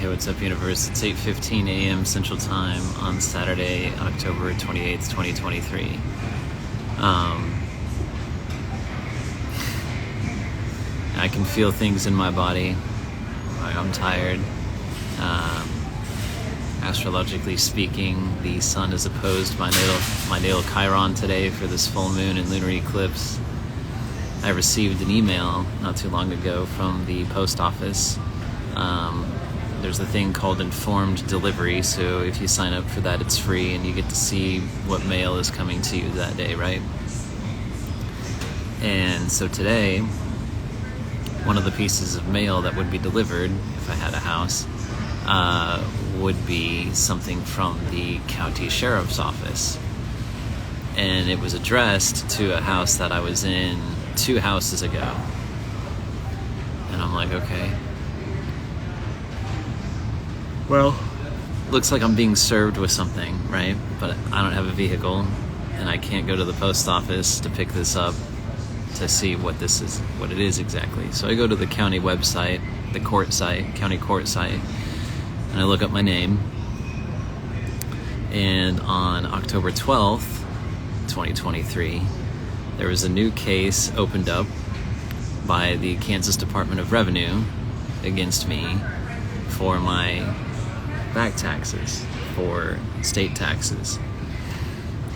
Hey, what's up, universe? It's 8:15 a.m. Central Time on Saturday, October 28th, 2023. I can feel things in my body. I'm tired. Astrologically speaking, the sun is opposed my natal Chiron today for this full moon and lunar eclipse. I received an email not too long ago from the post office. There's a thing called informed delivery, so if you sign up for that, it's free and you get to see what mail is coming to you that day, right? And so today, one of the pieces of mail that would be delivered, if I had a house, would be something from the county sheriff's office. And it was addressed to a house that I was in 2 houses ago. And I'm like, okay. Well, looks like I'm being served with something, right? But I don't have a vehicle, and I can't go to the post office to pick this up to see what it is exactly. So I go to the county website, the court site, county court site, and I look up my name. And on October 12th, 2023, there was a new case opened up by the Kansas Department of Revenue against me for my back taxes, for state taxes.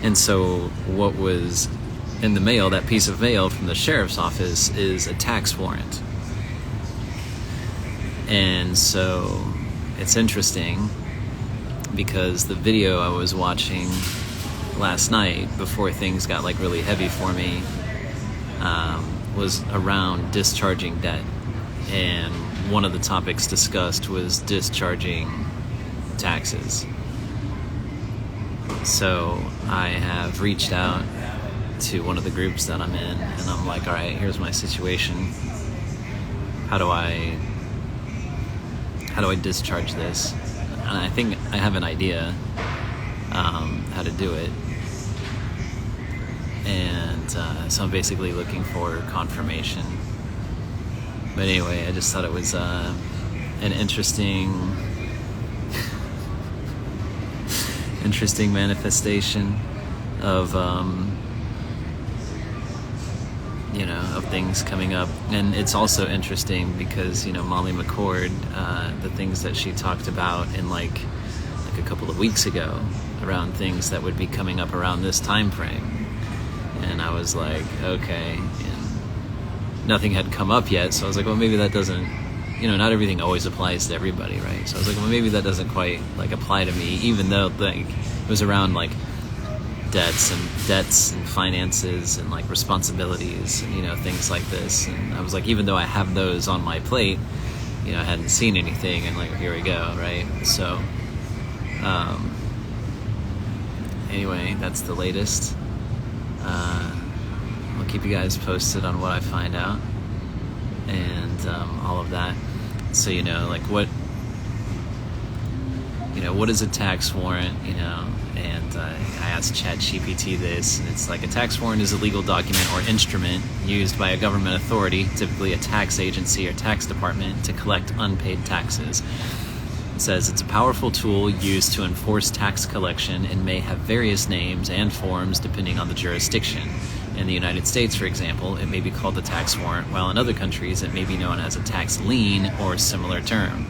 And so what was in the mail, that piece of mail from the sheriff's office, is a tax warrant. And so it's interesting because the video I was watching last night before things got like really heavy for me was around discharging debt. And one of the topics discussed was discharging taxes. So I have reached out to one of the groups that I'm in, and I'm like, all right, here's my situation. How do I discharge this? And I think I have an idea how to do it. And so I'm basically looking for confirmation. But anyway, I just thought it was an interesting manifestation of of things coming up. And it's also interesting because Molly McCord, the things that she talked about in like a couple of weeks ago around things that would be coming up around this time frame, and I was like, okay, and nothing had come up yet, so I was like, well, maybe that doesn't, not everything always applies to everybody, right? So I was like, well, maybe that doesn't quite like apply to me, even though like it was around like debts and finances and like responsibilities and things like this. And I was like, even though I have those on my plate, I hadn't seen anything, and like, here we go, right? So anyway, that's the latest. I'll keep you guys posted on what I find out and all of that. So like what is a tax warrant? And I asked ChatGPT this, and it's like, a tax warrant is a legal document or instrument used by a government authority, typically a tax agency or tax department, to collect unpaid taxes. It says it's a powerful tool used to enforce tax collection and may have various names and forms depending on the jurisdiction. In the United States, for example, it may be called a tax warrant, while in other countries it may be known as a tax lien or a similar term.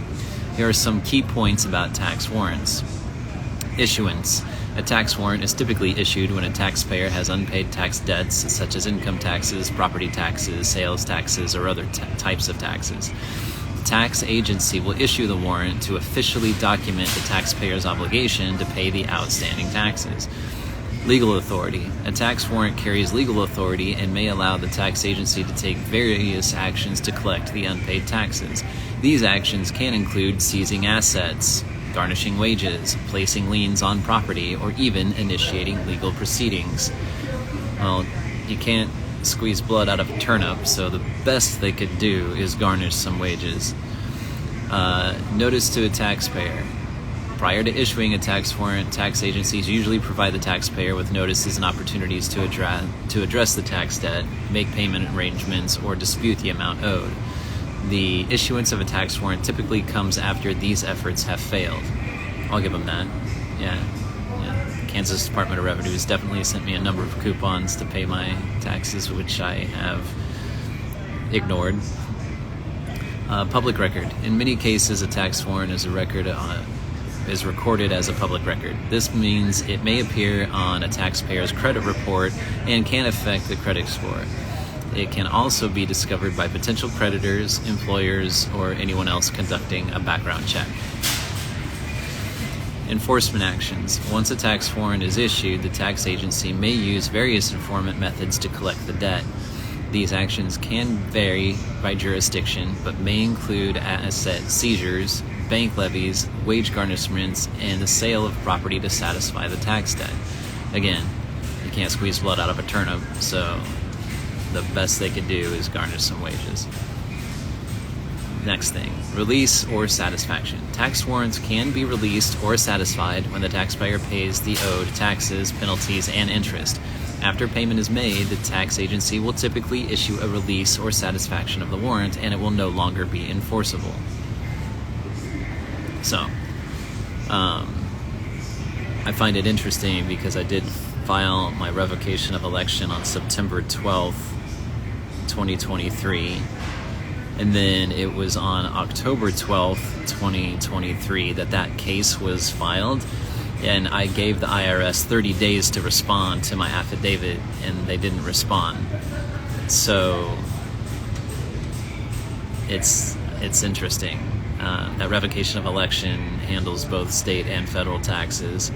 Here are some key points about tax warrants. Issuance. A tax warrant is typically issued when a taxpayer has unpaid tax debts, such as income taxes, property taxes, sales taxes, or other types of taxes. The tax agency will issue the warrant to officially document the taxpayer's obligation to pay the outstanding taxes. Legal authority. A tax warrant carries legal authority and may allow the tax agency to take various actions to collect the unpaid taxes. These actions can include seizing assets, garnishing wages, placing liens on property, or even initiating legal proceedings. Well, you can't squeeze blood out of a turnip, so the best they could do is garnish some wages. Notice to a taxpayer. Prior to issuing a tax warrant, tax agencies usually provide the taxpayer with notices and opportunities to address the tax debt, make payment arrangements, or dispute the amount owed. The issuance of a tax warrant typically comes after these efforts have failed. I'll give them that. Yeah. Kansas Department of Revenue has definitely sent me a number of coupons to pay my taxes, which I have ignored. Public record. In many cases, a tax warrant is is recorded as a public record. This means it may appear on a taxpayer's credit report and can affect the credit score. It can also be discovered by potential creditors, employers, or anyone else conducting a background check. Enforcement actions. Once a tax warrant is issued, the tax agency may use various enforcement methods to collect the debt. These actions can vary by jurisdiction, but may include asset seizures, bank levies, wage garnishments, and the sale of property to satisfy the tax debt. Again, you can't squeeze blood out of a turnip, so the best they could do is garnish some wages. Next thing, release or satisfaction. Tax warrants can be released or satisfied when the taxpayer pays the owed taxes, penalties, and interest. After payment is made, the tax agency will typically issue a release or satisfaction of the warrant, and it will no longer be enforceable. So, I find it interesting because I did file my revocation of election on September 12th, 2023. And then it was on October 12th, 2023 that case was filed. And I gave the IRS 30 days to respond to my affidavit, and they didn't respond. So it's interesting. That revocation of election handles both state and federal taxes.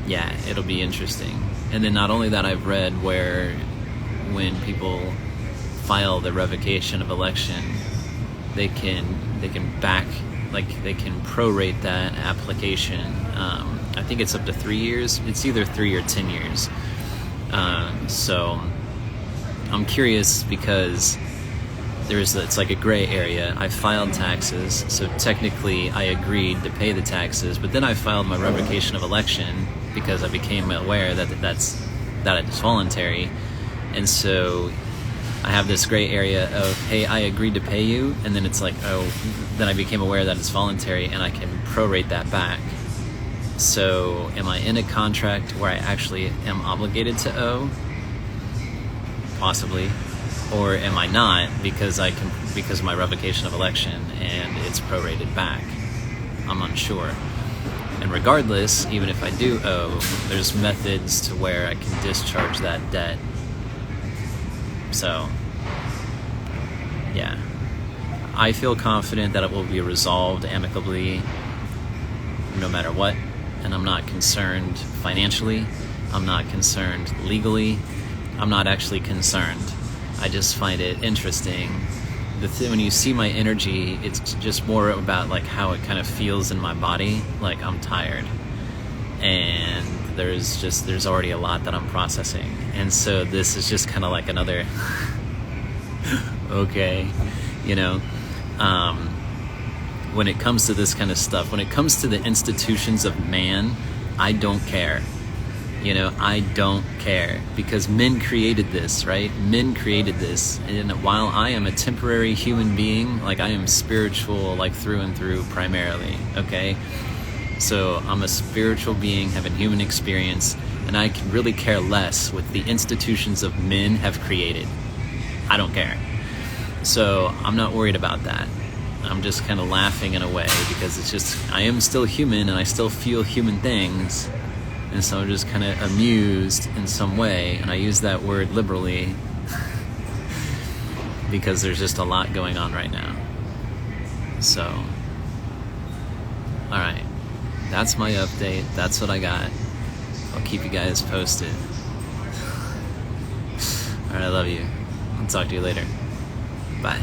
Yeah, it'll be interesting. And then not only that, I've read where when people file the revocation of election, they can prorate that application. I think it's up to 3 years. It's either 3 or 10 years. So I'm curious because it's like a gray area. I filed taxes, so technically I agreed to pay the taxes, but then I filed my revocation of election because I became aware that it's voluntary. And so I have this gray area of, hey, I agreed to pay you, and then it's like, oh, then I became aware that it's voluntary, and I can prorate that back. So am I in a contract where I actually am obligated to owe? Possibly. Or am I not because of my revocation of election and it's prorated back? I'm unsure. And regardless, even if I do owe, there's methods to where I can discharge that debt. So, yeah. I feel confident that it will be resolved amicably no matter what. And I'm not concerned financially. I'm not concerned legally. I'm not actually concerned. I just find it interesting. When you see my energy, it's just more about like how it kind of feels in my body. Like I'm tired. And there's already a lot that I'm processing. And so this is just kind of like another, okay, you know, when it comes to this kind of stuff, when it comes to the institutions of man, I don't care. You know, I don't care because men created this, right? Men created this. And while I am a temporary human being, like I am spiritual, like through and through primarily, okay? So I'm a spiritual being having human experience, and I can really care less what the institutions of men have created. I don't care. So I'm not worried about that. I'm just kind of laughing in a way because it's just, I am still human and I still feel human things. And so I'm just kind of amused in some way, and I use that word liberally because there's just a lot going on right now. So, alright, that's my update. That's what I got. I'll keep you guys posted. Alright, I love you. I'll talk to you later. Bye.